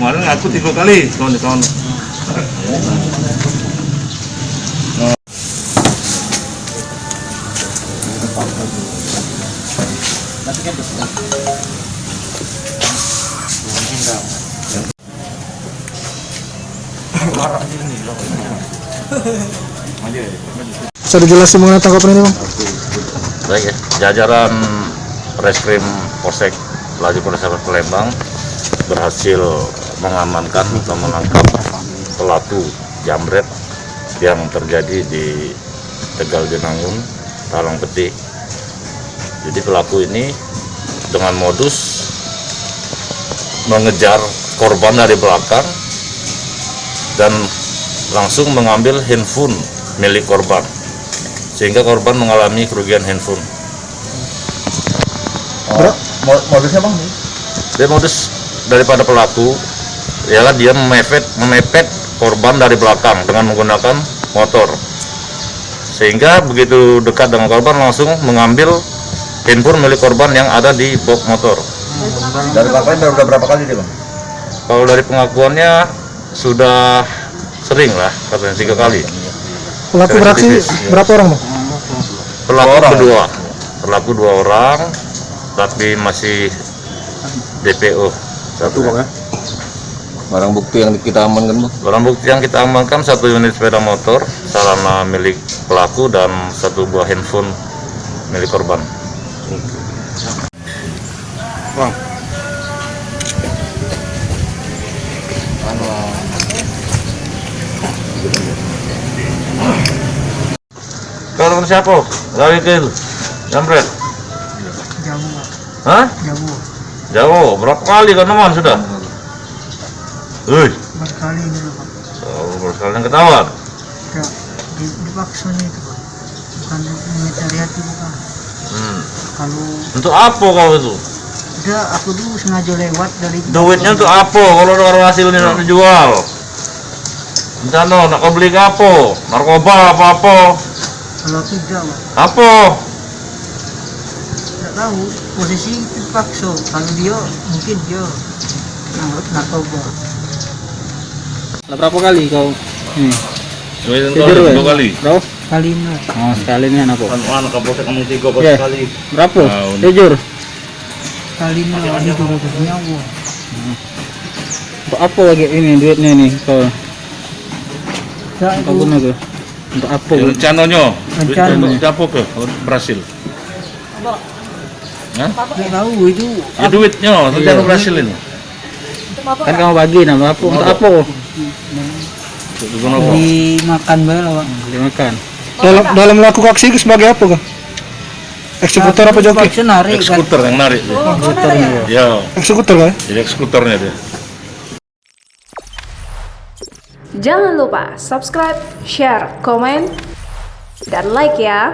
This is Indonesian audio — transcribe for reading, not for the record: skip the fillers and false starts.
Kemarin ngaku 3 kali kawan-kawan. Bisa dijelasin mengenai tanggapan ini, Bang? Baik ya, jajaran Reskrim Polsek Laju Polres Palembang berhasil mengamankan atau menangkap pelaku jambret yang terjadi di Tegal Genangun, Talang Peti. Jadi pelaku ini dengan modus mengejar korban dari belakang dan langsung mengambil handphone milik korban, sehingga korban mengalami kerugian handphone. Modusnya Bang? Dia modus daripada pelaku ialah dia memepet korban dari belakang dengan menggunakan motor, sehingga begitu dekat dengan korban langsung mengambil handphone milik korban yang ada di box motor. Dari belakang udah berapa kali dia Bang? Kalau dari pengakuannya sudah sering lah, katanya 3 kali. Pelaku beraksi berapa orang, Bang? Pelaku 2 orang, tapi masih DPO satu Bang ya. Barang bukti yang kita amankan Bang? Barang bukti yang kita amankan 1 unit sepeda motor sarana milik pelaku dan 1 buah handphone milik korban. Bang. Kalau siapa? Lari ke jambret? Jauh. Hah? Jauh. Jauh. Berapa kali kan teman sudah? Berkali ini, Bang. Berkali yang ketahuan. Tidak dipaksa itu, Bang. Bukan mencari hati, bukan. Kalau Untuk apa kau itu? udah aku dulu sengaja lewat dari Duitnya untuk apa? Kalau ada hasilnya nak dijual? Rencana nak kau beli ke apa? Narkoba apa-apa? kalau tidak, Bang. Apa? Tidak tahu posisi terpaksa. Kalau dia mungkin dia narkoba. Berapa kali kau ini? Duit dua kali. Berapa? Kali ini Oh, sekali ini anak kau. Kan kapolsek kamu 3 Ya. kali. Berapa? Tahun. Jujur. kali ini ada 200 nyawa. Untuk apa lagi ini duitnya ini kau? Ya, Kau guna ke? Untuk apa? Ya, rencananya. Rencana. Untuk apa ke? Berhasil. Hah? Tidak tahu itu Ya duitnya, rencana berhasil ini. Kan kamu bagi nama apa? Untuk apa? Untuk apa? dimakan bae lah, Bang. Dimakan. Dalam melakukan aksi itu sebagai apa, Kang? Eksekutor apa joki? Paksa narik kan. Eksekutor yang narik. Eksekutornya. Ya, Eksekutor kan? jadi eksekutornya dia. Jangan lupa subscribe, share, komen, dan like ya.